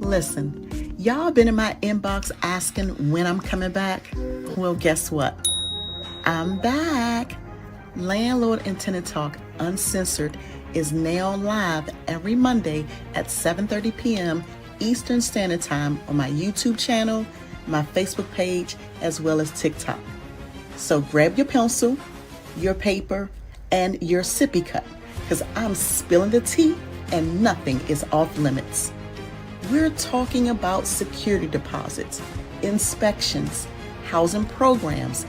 Listen, y'all been in my inbox asking when I'm coming back? Well, guess what? I'm back. Landlord and Tenant Talk Uncensored is now live every Monday at 7:30 p.m. Eastern Standard Time on my YouTube channel, my Facebook page, as well as TikTok. So grab your pencil, your paper, and your sippy cup, because I'm spilling the tea and nothing is off limits. We're talking about security deposits, inspections, housing programs,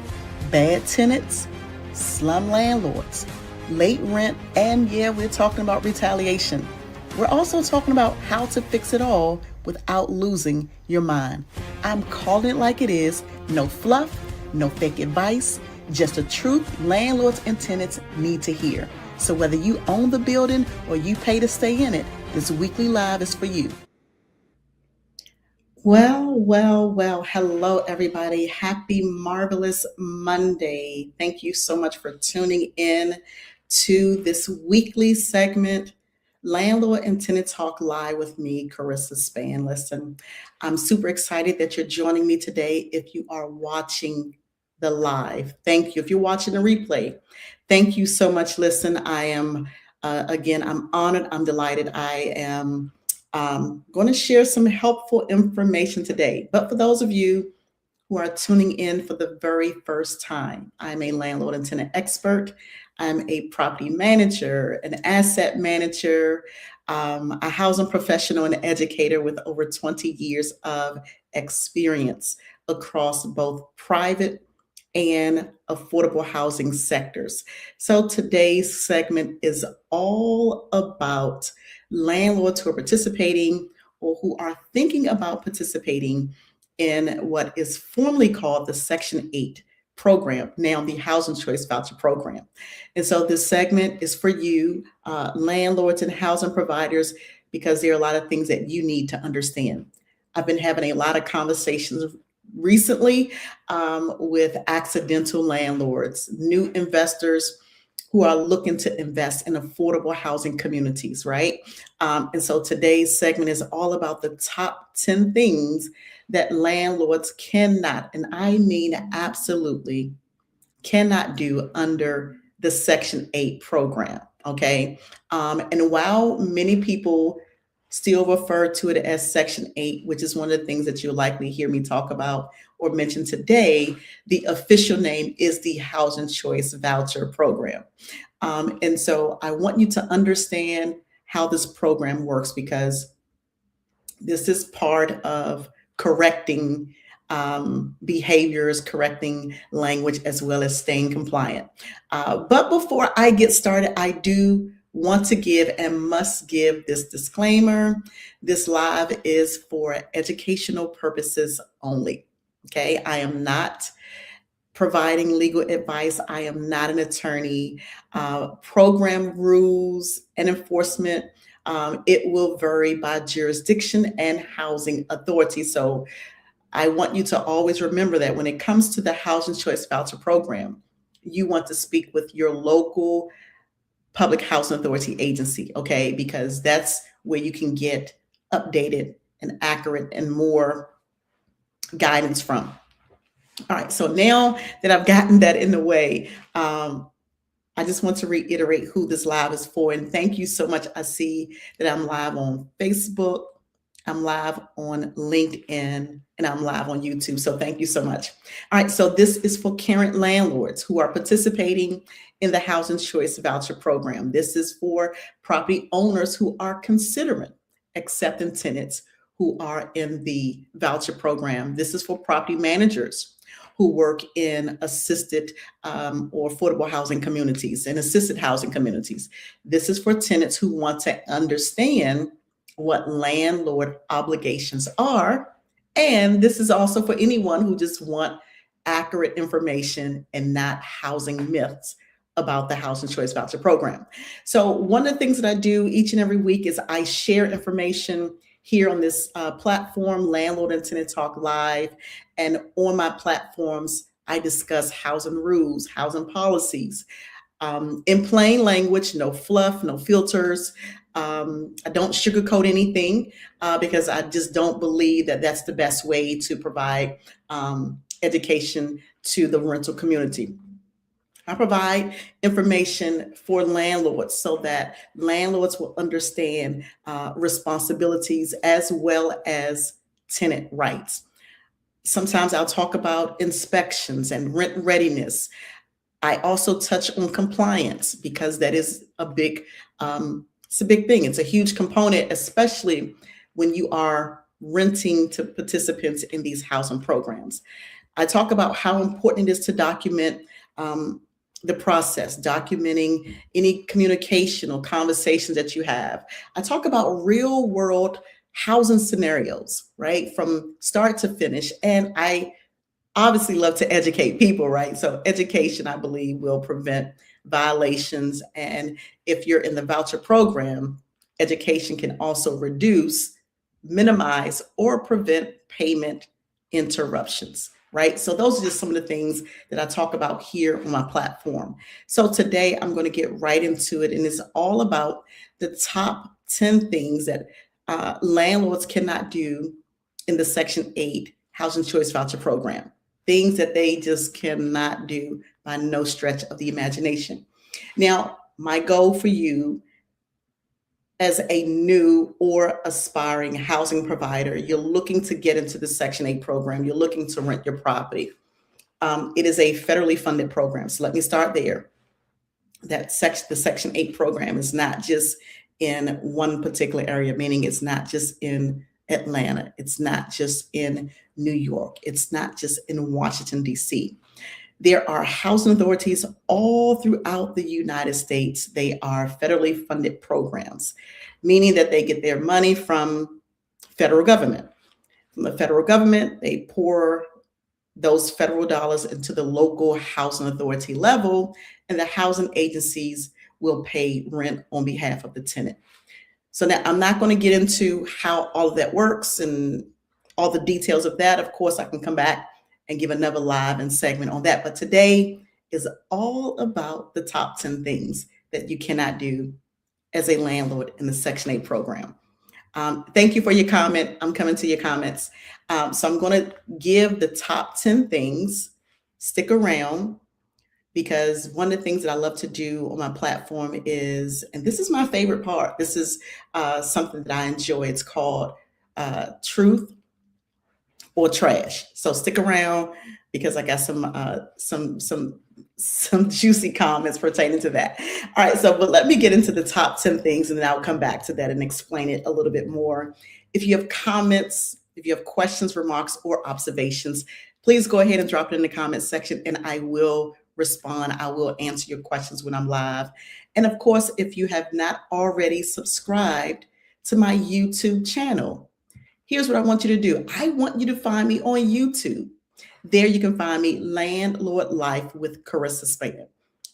bad tenants, slum landlords, late rent, and we're talking about retaliation. We're also talking about how to fix it all without losing your mind. I'm calling it like it is. No fluff, no fake advice, just the truth landlords and tenants need to hear. So whether you own the building or you pay to stay in it, this weekly live is for you. Well, hello everybody. Happy Marvelous Monday. Thank you so much for tuning in to this weekly segment, Landlord and Tenant Talk Live with me, Karissa Spann. Listen, I'm super excited that you're joining me today. If you are watching the live, thank you. If you're watching the replay, thank you so much. Listen, I am, I'm honored. I'm delighted. I am going to share some helpful information today. But for those of you who are tuning in for the very first time, I'm a landlord and tenant expert. I'm a property manager, an asset manager, a housing professional and educator with over 20 years of experience across both private and affordable housing sectors. So today's segment is all about landlords who are participating or who are thinking about participating in what is formerly called the Section 8 program, now the Housing Choice Voucher Program. And so this segment is for you, landlords and housing providers, because there are a lot of things that you need to understand. I've been having a lot of conversations recently with accidental landlords, new investors who are looking to invest in affordable housing communities, right? And so today's segment is all about the top 10 things that landlords cannot, and I mean absolutely cannot do under the Section 8 program, okay? And while many people still refer to it as Section 8, which is one of the things that you'll likely hear me talk about or mention today, the official name is the Housing Choice Voucher Program. And so I want you to understand how this program works, because this is part of correcting behaviors, correcting language, as well as staying compliant. But before I get started, I do want to give and must give this disclaimer. This live is for educational purposes only. Okay, I am not providing legal advice. I am not an attorney. Program rules and enforcement, it will vary by jurisdiction and housing authority. So I want you to always remember that when it comes to the Housing Choice Voucher Program, you want to speak with your local public housing authority agency, okay? Because that's where you can get updated and accurate and more guidance from. All right, so now that I've gotten that in the way, I just want to reiterate who this live is for. And thank you so much. I see that I'm live on Facebook, I'm live on LinkedIn, and I'm live on YouTube. So thank you so much. All right, so this is for current landlords who are participating in the Housing Choice Voucher Program. This is for property owners who are considering accepting tenants who are in the voucher program. This is for property managers who work in assisted or affordable housing communities and assisted housing communities. This is for tenants who want to understand what landlord obligations are. And this is also for anyone who just want accurate information and not housing myths about the Housing Choice Voucher Program. So one of the things that I do each and every week is I share information here on this platform, Landlord and Tenant Talk Live. And on my platforms, I discuss housing rules, housing policies, in plain language, no fluff, no filters. I don't sugarcoat anything because I just don't believe that that's the best way to provide education to the rental community. I provide information for landlords so that landlords will understand responsibilities as well as tenant rights. Sometimes I'll talk about inspections and rent readiness. I also touch on compliance because that is it's a big thing. It's a huge component, especially when you are renting to participants in these housing programs. I talk about how important it is to document the process, documenting any communication or conversations that you have. I talk about real world housing scenarios, right, from start to finish. And I obviously love to educate people, right? So education, I believe, will prevent violations. And if you're in the voucher program, education can also reduce, minimize, or prevent payment interruptions, right? So those are just some of the things that I talk about here on my platform. So today I'm going to get right into it, and it's all about the top 10 things that landlords cannot do in the Section 8 Housing Choice Voucher Program. Things that they just cannot do by no stretch of the imagination. Now, my goal for you as a new or aspiring housing provider, you're looking to get into the Section 8 program, you're looking to rent your property. It is a federally funded program. So let me start there. The Section 8 program is not just in one particular area, meaning it's not just in Atlanta, it's not just in New York, it's not just in Washington, D.C. There are housing authorities all throughout the United States. They are federally funded programs, meaning that they get their money from federal government. From the federal government, they pour those federal dollars into the local housing authority level, and the housing agencies will pay rent on behalf of the tenant. So now I'm not going to get into how all of that works and all the details of that. Of course, I can come back and give another live and segment on that. But today is all about the top 10 things that you cannot do as a landlord in the Section 8 program. Thank you for your comment. I'm coming to your comments. So I'm going to give the top 10 things. Stick around, because one of the things that I love to do on my platform is, and this is my favorite part, this is something that I enjoy. It's called Truth or Trash. So stick around because I got some juicy comments pertaining to that. All right, but let me get into the top 10 things, and then I'll come back to that and explain it a little bit more. If you have comments, if you have questions, remarks, or observations, please go ahead and drop it in the comments section, and I will respond. I will answer your questions when I'm live. And of course, if you have not already subscribed to my YouTube channel, here's what I want you to do. I want you to find me on YouTube. There you can find me, Landlord Lyfe with Karissa Spann.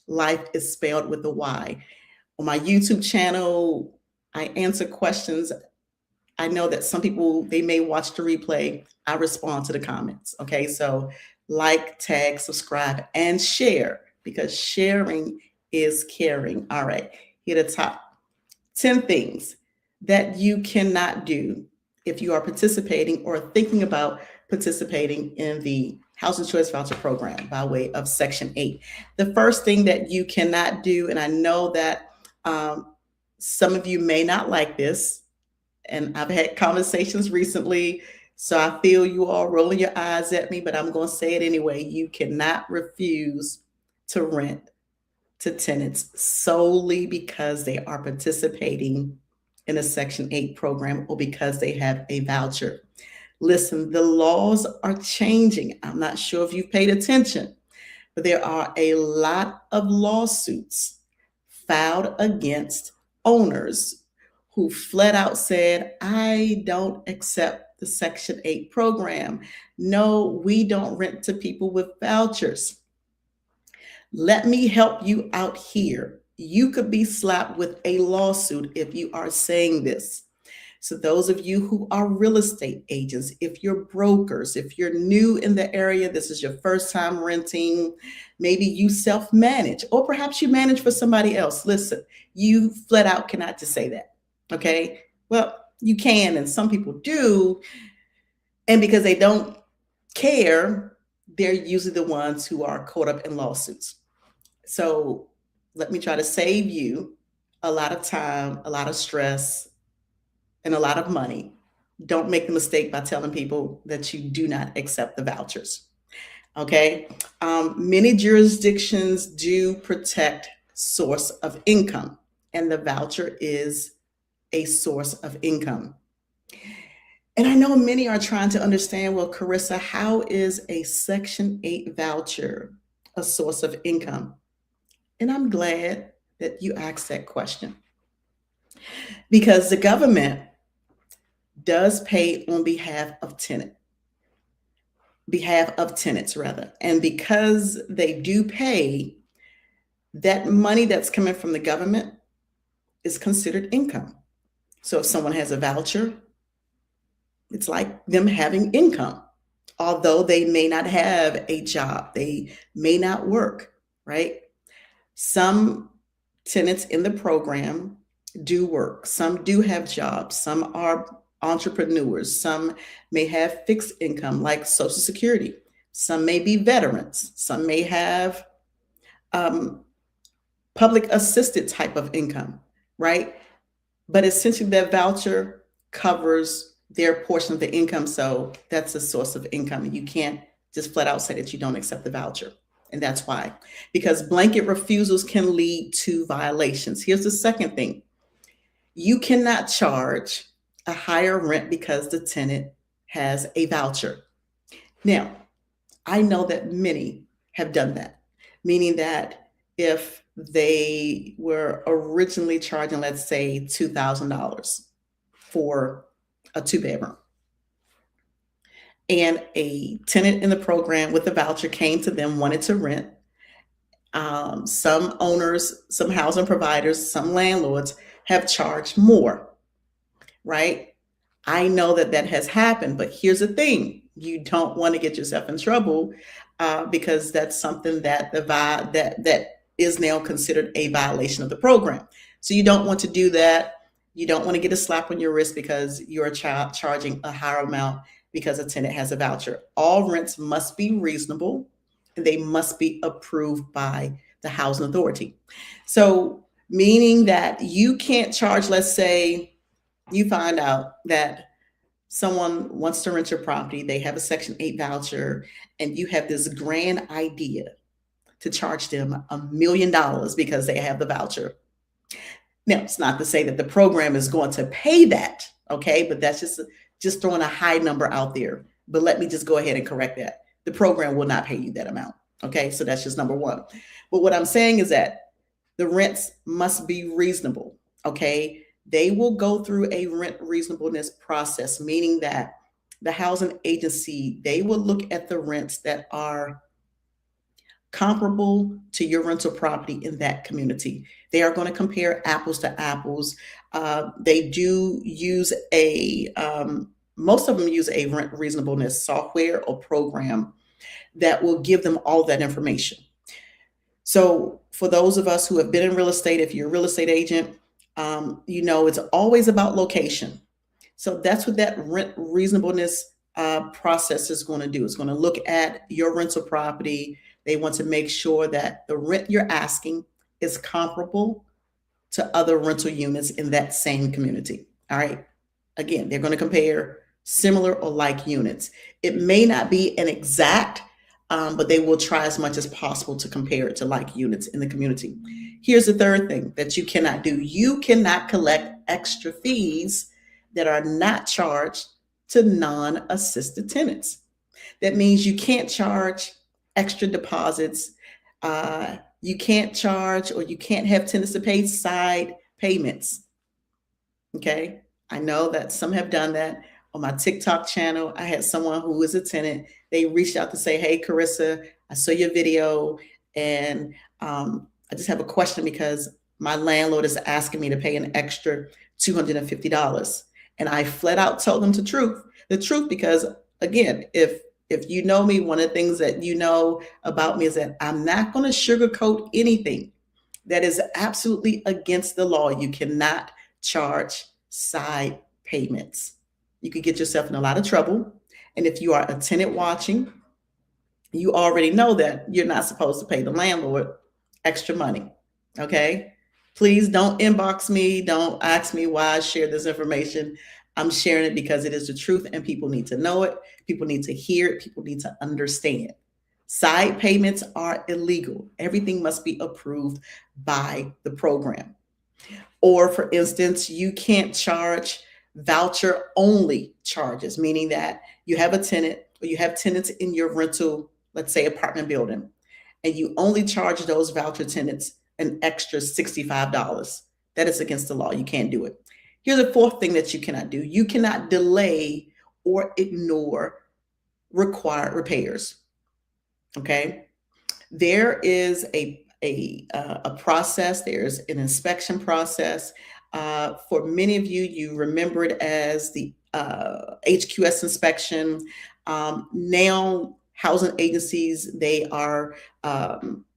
Lyfe is spelled with a Y. On my YouTube channel, I answer questions. I know that some people, they may watch the replay. I respond to the comments. Okay, so like, tag, subscribe, and share, because sharing is caring. All right, here are the top 10 things that you cannot do if you are participating or thinking about participating in the Housing Choice Voucher Program by way of Section 8. The first thing that you cannot do, and I know that some of you may not like this, and I've had conversations recently, so I feel you all rolling your eyes at me, but I'm going to say it anyway. You cannot refuse to rent to tenants solely because they are participating in a Section 8 program or because they have a voucher. Listen, the laws are changing. I'm not sure if you've paid attention, but there are a lot of lawsuits filed against owners who flat out said, I don't accept the Section 8 program. No, we don't rent to people with vouchers. Let me help you out here. You could be slapped with a lawsuit if you are saying this. So those of you who are real estate agents, if you're brokers, if you're new in the area, this is your first time renting, maybe you self-manage, or perhaps you manage for somebody else. Listen, you flat out cannot just say that. Okay. Well, you can, and some people do. And because they don't care, they're usually the ones who are caught up in lawsuits. So let me try to save you a lot of time, a lot of stress, and a lot of money. Don't make the mistake by telling people that you do not accept the vouchers. Okay. Many jurisdictions do protect source of income, and the voucher is a source of income. And I know many are trying to understand, well, Karissa, how is a Section 8 voucher a source of income? And I'm glad that you asked that question because the government does pay on behalf of tenants rather. And because they do pay, that money that's coming from the government is considered income. So if someone has a voucher, it's like them having income. Although they may not have a job, they may not work, right? Some tenants in the program do work, some do have jobs, some are entrepreneurs, some may have fixed income like Social Security, some may be veterans, some may have um, public assisted type of income, right? But essentially, that voucher covers their portion of the income. So that's a source of income. And you can't just flat out say that you don't accept the voucher. And that's why, because blanket refusals can lead to violations. Here's the second thing: you cannot charge a higher rent because the tenant has a voucher. Now, I know that many have done that, meaning that if they were originally charging, let's say, $2,000 for a two-bedroom, and a tenant in the program with a voucher came to them, wanted to rent. Some owners, some housing providers, some landlords have charged more, right? I know that that has happened, but here's the thing: you don't want to get yourself in trouble because that's something that that is now considered a violation of the program. So you don't want to do that. You don't want to get a slap on your wrist because you're charging a higher amount because a tenant has a voucher. All rents must be reasonable, and they must be approved by the housing authority. So meaning that you can't charge, let's say you find out that someone wants to rent your property, they have a Section 8 voucher, and you have this grand idea to charge them $1 million because they have the voucher. Now, it's not to say that the program is going to pay that, okay? But that's just throwing a high number out there. But let me just go ahead and correct that. The program will not pay you that amount, okay? So that's just number one. But what I'm saying is that the rents must be reasonable, okay? They will go through a rent reasonableness process, meaning that the housing agency, they will look at the rents that are comparable to your rental property in that community. They are going to compare apples to apples. They do use most of them use a rent reasonableness software or program that will give them all that information. So for those of us who have been in real estate, if you're a real estate agent, you know it's always about location. So that's what that rent reasonableness process is going to do. It's going to look at your rental property. They want to make sure that the rent you're asking is comparable to other rental units in that same community. All right. Again, they're going to compare similar or like units. It may not be an exact, but they will try as much as possible to compare it to like units in the community. Here's the third thing that you cannot do: you cannot collect extra fees that are not charged to non assisted tenants. That means you can't charge extra deposits. You can't charge or you can't have tenants to pay side payments. Okay. I know that some have done that. On my TikTok channel, I had someone who was a tenant. They reached out to say, "Hey, Karissa, I saw your video and I just have a question because my landlord is asking me to pay an extra $250. And I flat out told them the truth, because again, if you know me, one of the things that you know about me is that I'm not going to sugarcoat anything that is absolutely against the law. You cannot charge side payments. You could get yourself in a lot of trouble. And if you are a tenant watching, you already know that you're not supposed to pay the landlord extra money. Okay. Please don't inbox me. Don't ask me why I share this information. I'm sharing it because it is the truth and people need to know it. People need to hear it. People need to understand. Side payments are illegal. Everything must be approved by the program. Or, for instance, you can't charge voucher only charges, meaning that you have a tenant or you have tenants in your rental, let's say apartment building, and you only charge those voucher tenants an extra $65. That is against the law. You can't do it. Here's a fourth thing that you cannot do. You cannot delay or ignore required repairs. Okay. There is a process. There's an inspection process. For many of you, you remember it as the HQS inspection. Now, housing agencies, they are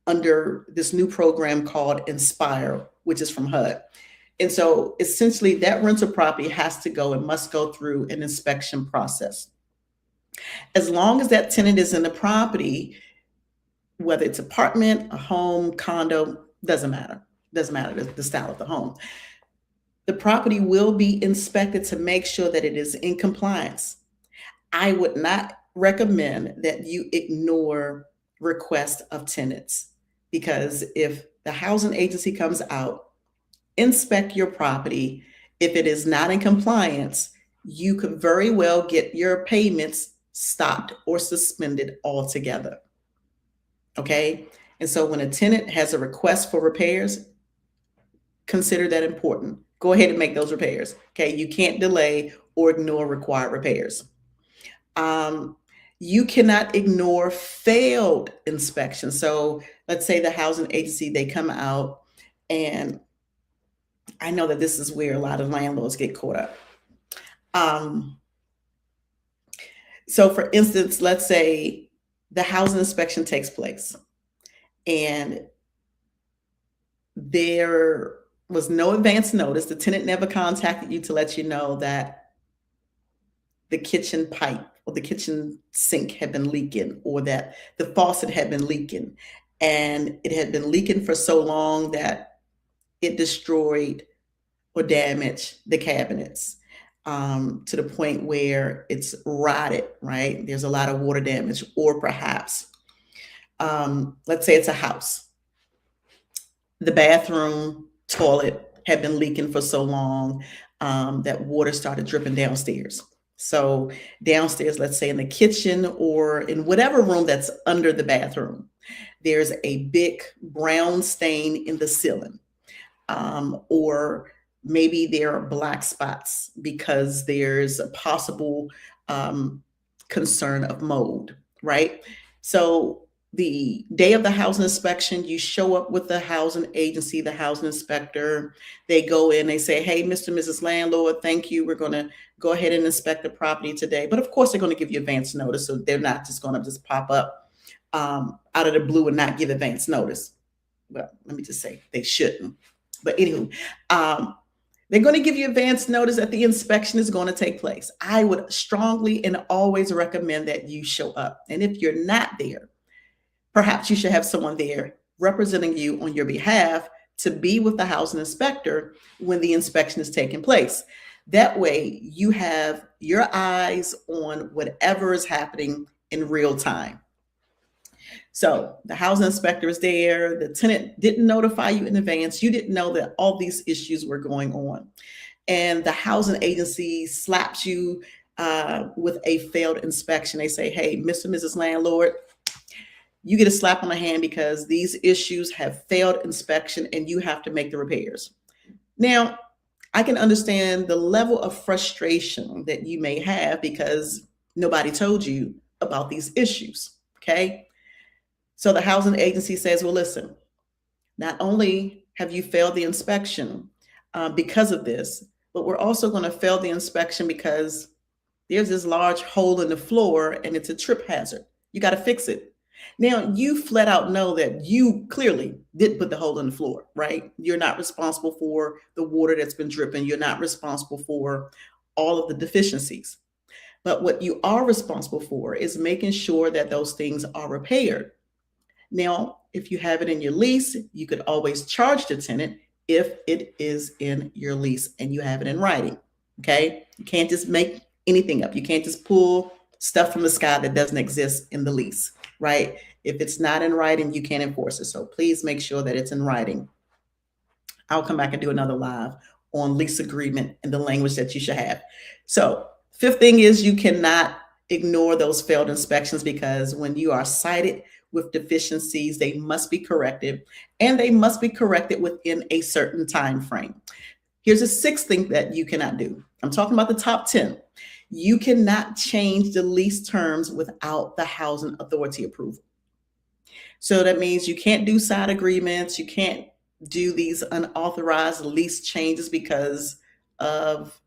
under this new program called Inspire, which is from HUD. And so essentially that rental property has to go and must go through an inspection process. As long as that tenant is in the property, whether it's apartment, a home, condo, doesn't matter. Doesn't matter the style of the home. The property will be inspected to make sure that it is in compliance. I would not recommend that you ignore requests of tenants, because if the housing agency comes out, inspect your property, if it is not in compliance, you could very well get your payments stopped or suspended altogether. Okay. And so when a tenant has a request for repairs, consider that important. Go ahead and make those repairs. Okay. You can't delay or ignore required repairs. You cannot ignore failed inspections. So let's say the housing agency, they come out, and I know that this is where a lot of landlords get caught up. So for instance, let's say the housing inspection takes place and there was no advance notice. The tenant never contacted you to let you know that the kitchen pipe or the kitchen sink had been leaking, or that the faucet had been leaking, and it had been leaking for so long that it destroyed or damaged the cabinets to the point where it's rotted, right? There's a lot of water damage. Or perhaps, let's say it's a house. The bathroom toilet had been leaking for so long that water started dripping downstairs. So downstairs, let's say in the kitchen or in whatever room that's under the bathroom, there's a big brown stain in the ceiling. Or maybe there are black spots because there's a possible concern of mold, right? So the day of the housing inspection, you show up with the housing agency, the housing inspector. They go in, they say, hey, Mr. and Mrs. Landlord, thank you. We're going to go ahead and inspect the property today. But of course, they're going to give you advance notice. So they're not just going to just pop up out of the blue and not give advance notice. Well, let me just say they shouldn't. But anywho, they're going to give you advance notice that the inspection is going to take place. I would strongly and always recommend that you show up. And if you're not there, perhaps you should have someone there representing you on your behalf to be with the housing inspector when the inspection is taking place. That way you have your eyes on whatever is happening in real time. So the housing inspector is there. The tenant didn't notify you in advance. You didn't know that all these issues were going on. And the housing agency slaps you with a failed inspection. They say, hey, Mr. and Mrs. Landlord, you get a slap on the hand because these issues have failed inspection and you have to make the repairs. Now, I can understand the level of frustration that you may have because nobody told you about these issues. Okay. So the housing agency says, well, listen, not only have you failed the inspection because of this, but we're also going to fail the inspection because there's this large hole in the floor and it's a trip hazard. You got to fix it. Now, you flat out know that you clearly did put the hole in the floor, right? You're not responsible for the water that's been dripping. You're not responsible for all of the deficiencies. But what you are responsible for is making sure that those things are repaired. Now, if you have it in your lease, you could always charge the tenant if it is in your lease and you have it in writing. Okay. You can't just make anything up. You can't just pull stuff from the sky that doesn't exist in the lease, right? If it's not in writing, you can't enforce it. So please make sure that it's in writing. I'll come back and do another live on lease agreement and the language that you should have. So, fifth thing is you cannot ignore those failed inspections, because when you are cited with deficiencies, they must be corrected, and they must be corrected within a certain time frame. Here's a sixth thing that you cannot do. I'm talking about the top 10. You cannot change the lease terms without the housing authority approval. So that means you can't do side agreements, you can't do these unauthorized lease changes because of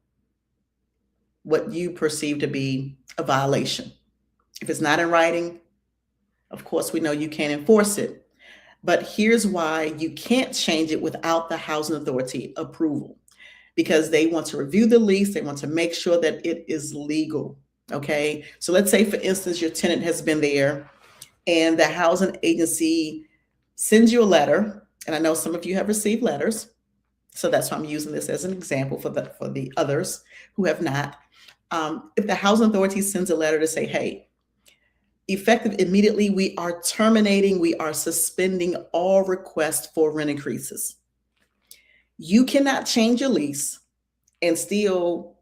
what you perceive to be a violation. If it's not in writing, of course, we know you can't enforce it. But here's why you can't change it without the housing authority approval, because they want to review the lease, they want to make sure that it is legal. Okay. So let's say, for instance, your tenant has been there and the housing agency sends you a letter. And I know some of you have received letters. So that's why I'm using this as an example for the others who have not. If the housing authority sends a letter to say, hey, effective immediately, we are terminating, we are suspending all requests for rent increases. You cannot change your lease and still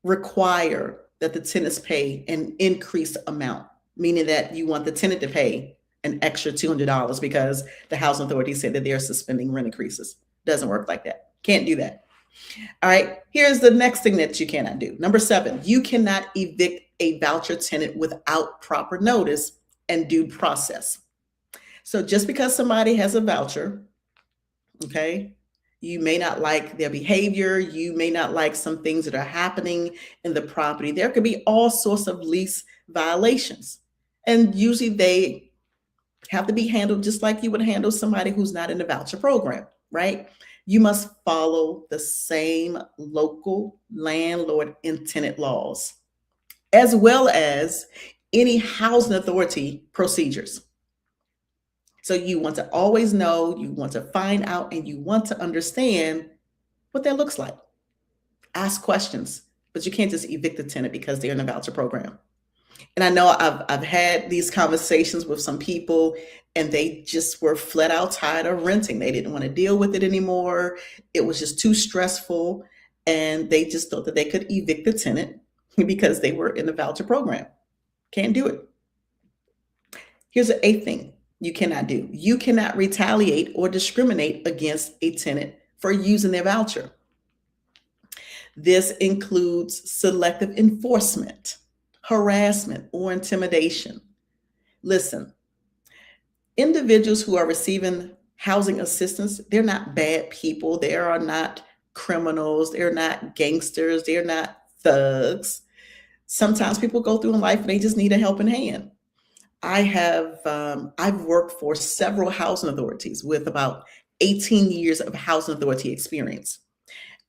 require that the tenants pay an increased amount, meaning that you want the tenant to pay an extra $200 because the housing authority said that they're suspending rent increases. Doesn't work like that. Can't do that. All right, here's the next thing that you cannot do. Number 7, you cannot evict a voucher tenant without proper notice and due process. So just because somebody has a voucher, okay, you may not like their behavior, you may not like some things that are happening in the property. There could be all sorts of lease violations. And usually they have to be handled just like you would handle somebody who's not in the voucher program, right? You must follow the same local landlord and tenant laws, as well as any housing authority procedures. So you want to always know, you want to find out, and you want to understand what that looks like. Ask questions, but you can't just evict the tenant because they're in the voucher program. And I know I've had these conversations with some people, and they just were flat out tired of renting. They didn't want to deal with it anymore. It was just too stressful. And they just thought that they could evict the tenant because they were in the voucher program. Can't do it. Here's the 8th thing you cannot do. You cannot retaliate or discriminate against a tenant for using their voucher. This includes selective enforcement, harassment, or intimidation. Listen, individuals who are receiving housing assistance, they're not bad people. They are not criminals. They're not gangsters. They're not thugs. Sometimes people go through in life and they just need a helping hand. I've worked for several housing authorities with about 18 years of housing authority experience,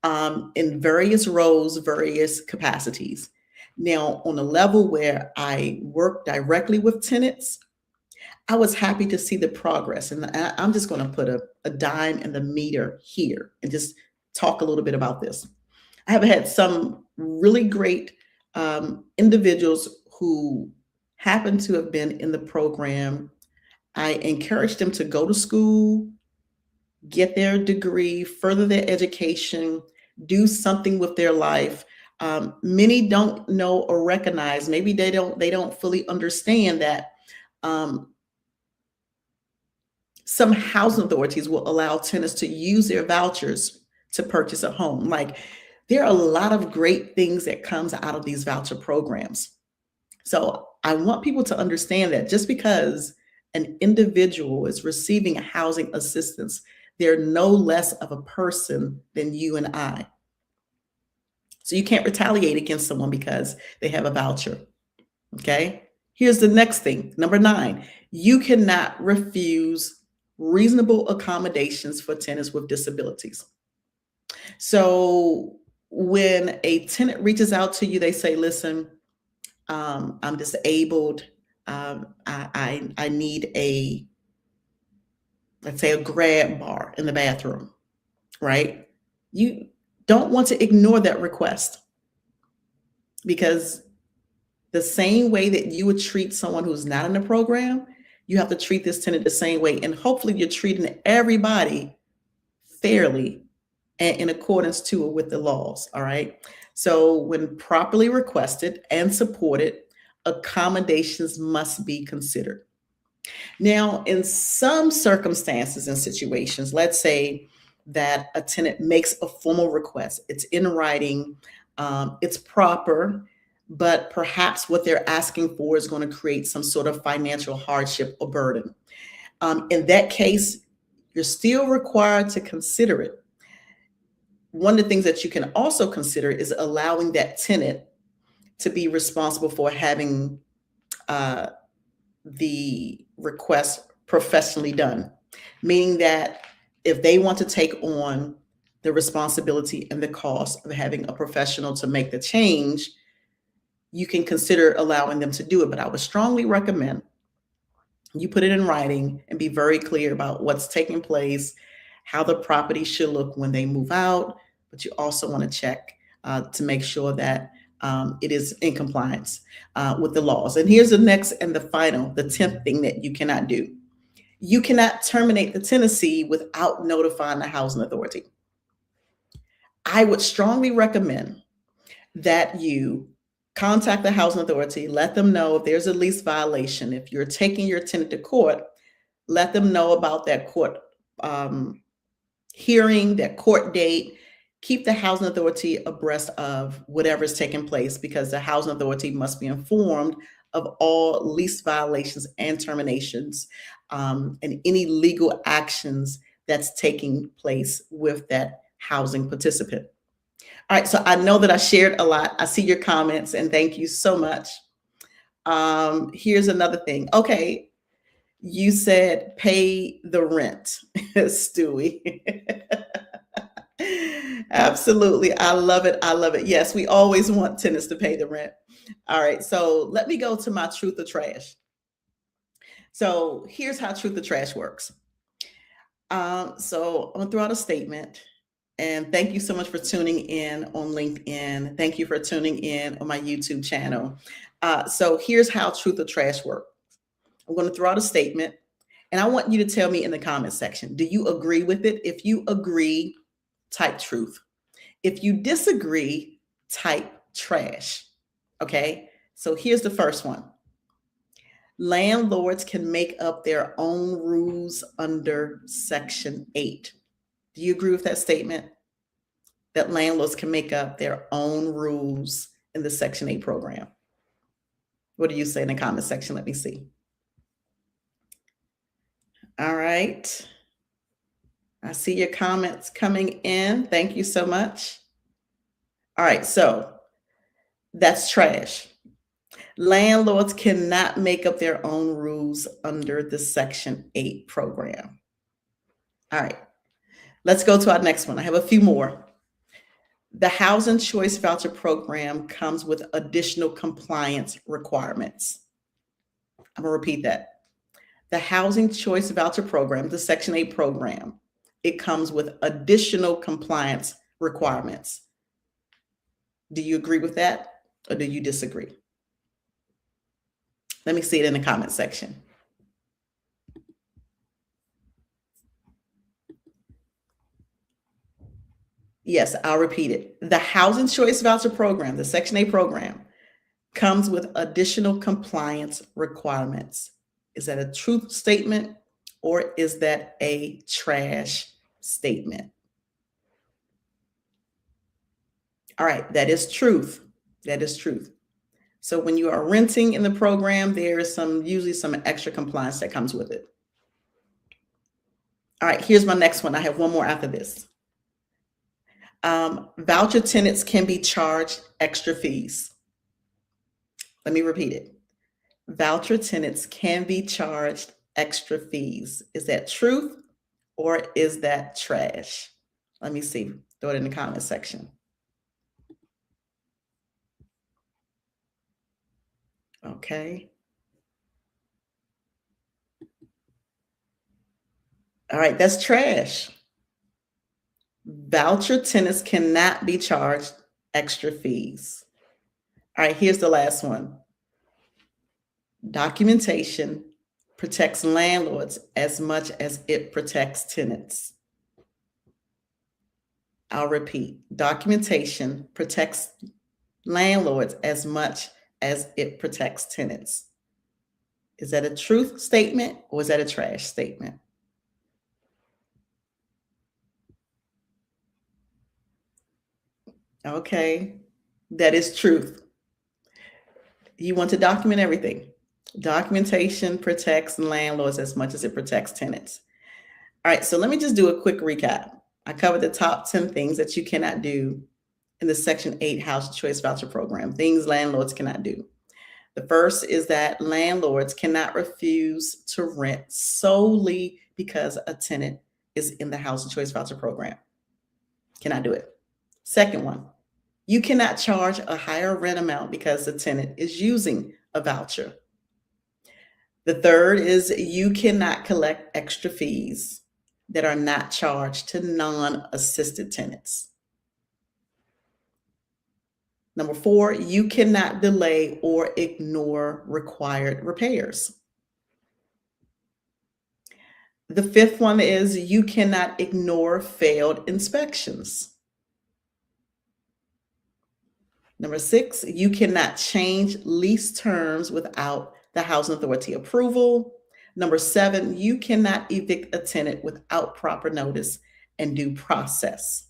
in various roles, various capacities. Now, on a level where I work directly with tenants, I was happy to see the progress. And I'm just going to put a dime in the meter here and just talk a little bit about this. I have had some really great individuals who happen to have been in the program. I encourage them to go to school, get their degree, further their education, do something with their life. Many don't know or recognize, maybe they don't fully understand that some housing authorities will allow tenants to use their vouchers to purchase a home. Like, there are a lot of great things that comes out of these voucher programs. So I want people to understand that just because an individual is receiving housing assistance, they're no less of a person than you and I. So you can't retaliate against someone because they have a voucher. Okay. Here's the next thing. Number 9, you cannot refuse reasonable accommodations for tenants with disabilities. So when a tenant reaches out to you, they say, listen, I'm disabled. I need let's say a grab bar in the bathroom, right? You don't want to ignore that request, because the same way that you would treat someone who's not in the program, you have to treat this tenant the same way. And hopefully you're treating everybody fairly and in accordance to or with the laws. All right. So when properly requested and supported, accommodations must be considered. Now, in some circumstances and situations, let's say that a tenant makes a formal request, it's in writing, it's proper, but perhaps what they're asking for is going to create some sort of financial hardship or burden. In that case, you're still required to consider it. One of the things that you can also consider is allowing that tenant to be responsible for having the request professionally done, meaning that if they want to take on the responsibility and the cost of having a professional to make the change, you can consider allowing them to do it. But I would strongly recommend you put it in writing and be very clear about what's taking place, how the property should look when they move out. But you also want to check to make sure that it is in compliance with the laws. And here's the next and the final, the 10th thing that you cannot do. You cannot terminate the tenancy without notifying the housing authority. I would strongly recommend that you contact the housing authority, let them know if there's a lease violation. If you're taking your tenant to court, let them know about that court hearing, that court date. Keep the housing authority abreast of whatever's taking place, because the housing authority must be informed of all lease violations and terminations, and any legal actions that's taking place with that housing participant. All right, so I know that I shared a lot. I see your comments and thank you so much. Here's another thing. Okay, you said pay the rent, Stewie. Absolutely. I love it. I love it. Yes, we always want tenants to pay the rent. All right, so let me go to my truth or trash. So here's how truth or trash works. So I'm gonna throw out a statement. And thank you so much for tuning in on LinkedIn. Thank you for tuning in on my YouTube channel. So here's how truth or trash works. I'm going to throw out a statement, and I want you to tell me in the comment section, do you agree with it? If you agree, type truth. If you disagree, type trash. Okay, so here's the first one. Landlords can make up their own rules under Section 8. Do you agree with that statement? That landlords can make up their own rules in the Section 8 program? What do you say in the comment section? Let me see. All right. I see your comments coming in. Thank you so much. All right, so that's trash. Landlords cannot make up their own rules under the Section 8 program. All right, let's go to our next one. I have a few more. The Housing Choice Voucher Program comes with additional compliance requirements. I'm going to repeat that. The Housing Choice Voucher Program, the Section 8 program, it comes with additional compliance requirements. Do you agree with that, or do you disagree? Let me see it in the comment section. Yes, I'll repeat it. The Housing Choice Voucher Program, the Section 8 program, comes with additional compliance requirements. Is that a truth statement, or is that a trash statement? All right, that is truth. That is truth. So when you are renting in the program, there is usually some extra compliance that comes with it. All right, here's my next one. I have one more after this. Voucher tenants can be charged extra fees. Let me repeat it. Voucher tenants can be charged extra fees. Is that truth or is that trash? Let me see. Throw it in the comment section. Okay. All right, that's trash. Voucher tenants cannot be charged extra fees. All right, here's the last one. Documentation protects landlords as much as it protects tenants. I'll repeat. Documentation protects landlords as much as it protects tenants. Is that a truth statement or is that a trash statement? Okay, that is truth. You want to document everything. Documentation protects landlords as much as it protects tenants. All right, so let me just do a quick recap. I covered the top 10 things that you cannot do in the Section 8 Housing Choice Voucher Program, things landlords cannot do. The first is that landlords cannot refuse to rent solely because a tenant is in the Housing Choice Voucher Program. Cannot do it. Second one, you cannot charge a higher rent amount because the tenant is using a voucher. The third is you cannot collect extra fees that are not charged to non-assisted tenants. Number four, you cannot delay or ignore required repairs. The fifth one is you cannot ignore failed inspections. Number six, you cannot change lease terms without the housing authority approval. Number seven, you cannot evict a tenant without proper notice and due process.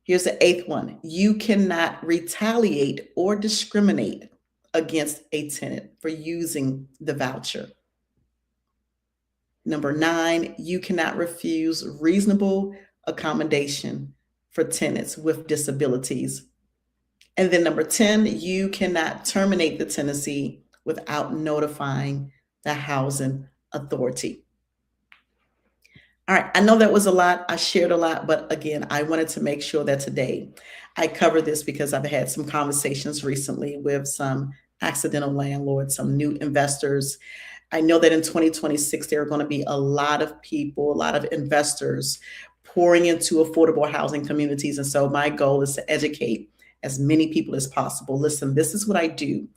Here's the eighth one. You cannot retaliate or discriminate against a tenant for using the voucher. Number nine, you cannot refuse reasonable accommodation for tenants with disabilities. And then number 10, you cannot terminate the tenancy without notifying the housing authority. All right, I know that was a lot. I shared a lot, but again, I wanted to make sure that today I cover this because I've had some conversations recently with some accidental landlords, some new investors. I know that in 2026, there are going to be a lot of people, a lot of investors pouring into affordable housing communities. And so my goal is to educate as many people as possible. Listen, this is what I do.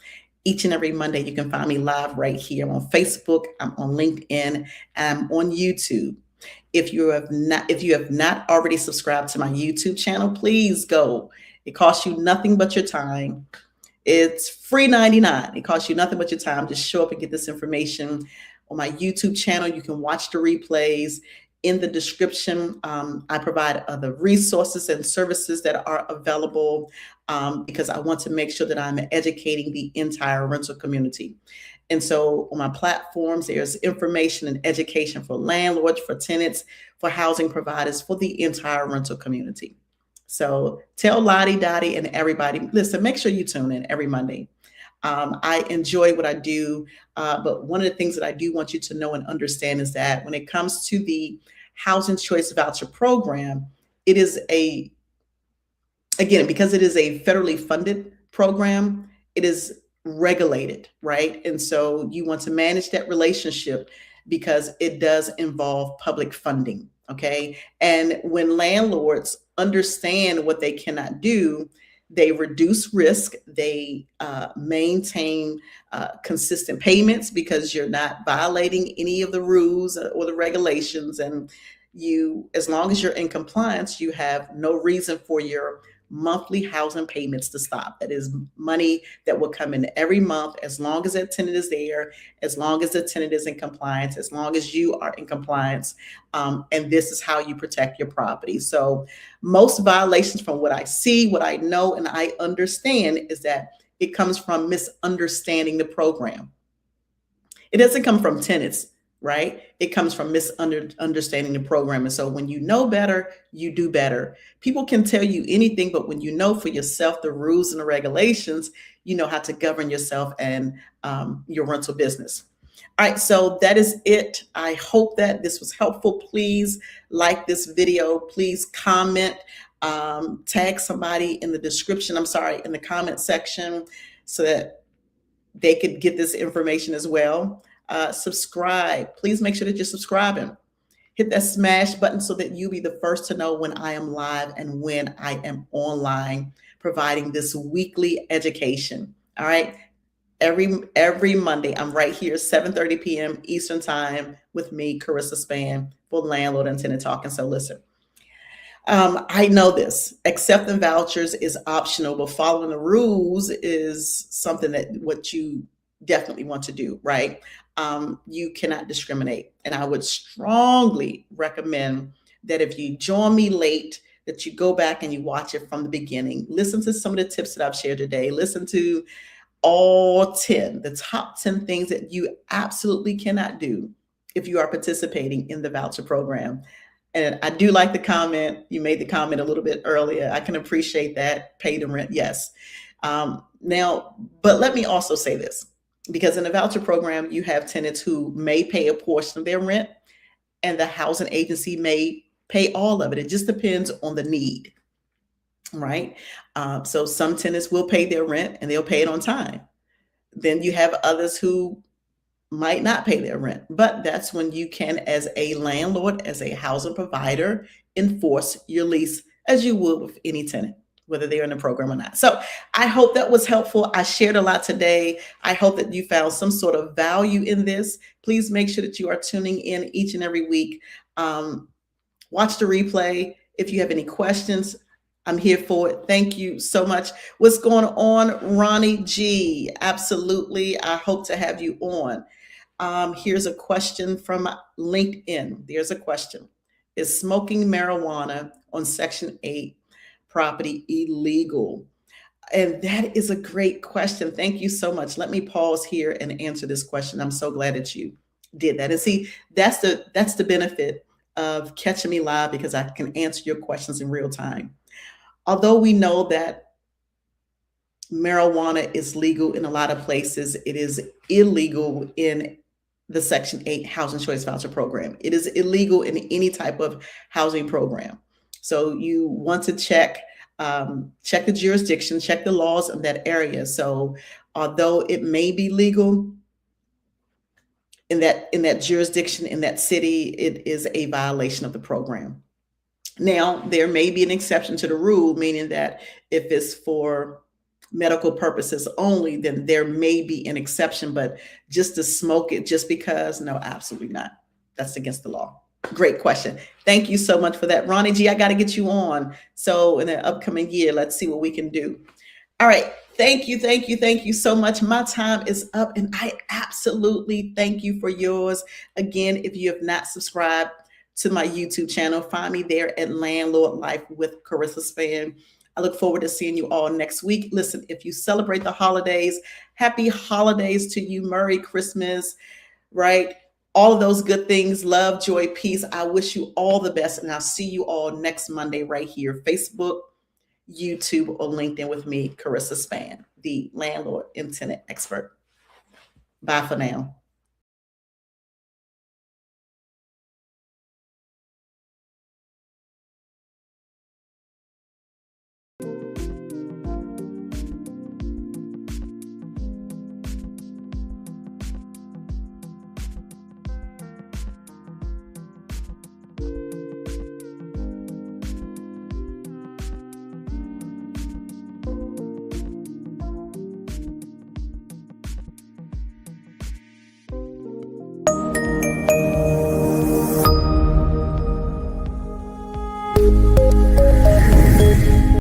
Each and every Monday, you can find me live right here. I'm on Facebook, I'm on LinkedIn, and I'm on YouTube. If you have not already subscribed to my YouTube channel, please go. It costs you nothing but your time. It's free 99. It costs you nothing but your time. Just show up and get this information on my YouTube channel. You can watch the replays. In the description, I provide other resources and services that are available because I want to make sure that I'm educating the entire rental community. And so on my platforms, there's information and education for landlords, for tenants, for housing providers, for the entire rental community. So tell Lottie, Dottie, and everybody, listen, make sure you tune in every Monday. I enjoy what I do, but one of the things that I do want you to know and understand is that when it comes to the Housing Choice Voucher Program, it is again, because it is a federally funded program, it is regulated, right? And so you want to manage that relationship because it does involve public funding, okay? And when landlords understand what they cannot do, they reduce risk, they maintain consistent payments because you're not violating any of the rules or the regulations. And you, as long as you're in compliance, you have no reason for your monthly housing payments to stop. That is money that will come in every month as long as that tenant is there, as long as the tenant is in compliance, as long as you are in compliance. And this is how you protect your property. So most violations, from what I see, what I know, and I understand, is that it comes from misunderstanding the program. It doesn't come from tenants right? It comes from misunderstanding the program. And so when you know better, you do better. People can tell you anything, but when you know for yourself the rules and the regulations, you know how to govern yourself and your rental business. All right, so that is it. I hope that this was helpful. Please like this video. Please comment, tag somebody in the description, in the comment section, so that they could get this information as well. Subscribe. Please make sure that you're subscribing. Hit that smash button so that you'll be the first to know when I am live and when I am online providing this weekly education. All right. Every Monday, I'm right here, 7:30 p.m. Eastern Time with me, Karissa Spann, for Landlord and Tenant Talk. And so listen, I know this. Accepting vouchers is optional, but following the rules is something that what you definitely want to do, right? You cannot discriminate. And I would strongly recommend that if you join me late, that you go back and you watch it from the beginning. Listen to some of the tips that I've shared today. Listen to all 10, the top 10 things that you absolutely cannot do if you are participating in the voucher program. And I do like the comment. You made the comment a little bit earlier. I can appreciate that. Pay the rent, yes. Now, but let me also say this, because in the voucher program, you have tenants who may pay a portion of their rent and the housing agency may pay all of it. It just depends on the need, right? So some tenants will pay their rent and they'll pay it on time. Then you have others who might not pay their rent, but that's when you can, as a landlord, as a housing provider, enforce your lease as you would with any tenant, whether they're in the program or not. So I hope that was helpful. I shared a lot today. I hope that you found some sort of value in this. Please make sure that you are tuning in each and every week. Watch the replay. If you have any questions, I'm here for it. Thank you so much. What's going on, Ronnie G? Absolutely. I hope to have you on. Here's a question from LinkedIn. There's a question. Is smoking marijuana on Section 8 property illegal? And that is a great question. Thank you so much. Let me pause here and answer this question. I'm so glad that you did that. And see, that's the benefit of catching me live, because I can answer your questions in real time. Although we know that marijuana is legal in a lot of places, it is illegal in the Section 8 Housing Choice Voucher Program. It is illegal in any type of housing program. So you want to check the jurisdiction, check the laws of that area. So although it may be legal in that jurisdiction, in that city, it is a violation of the program. Now, there may be an exception to the rule, meaning that if it's for medical purposes only, then there may be an exception, but just to smoke it just because, no, absolutely not. That's against the law. Great question. Thank you so much for that. Ronnie G, I got to get you on. So in the upcoming year, let's see what we can do. All right. Thank you so much. My time is up and I absolutely thank you for yours. Again, if you have not subscribed to my YouTube channel, find me there at Landlord Life with Karissa Spann. I look forward to seeing you all next week. Listen, if you celebrate the holidays, happy holidays to you. Merry Christmas, right? All of those good things, love, joy, peace. I wish you all the best, and I'll see you all next Monday right here, Facebook, YouTube, or LinkedIn with me, Karissa Spann, the Landlord and Tenant Expert. Bye for now.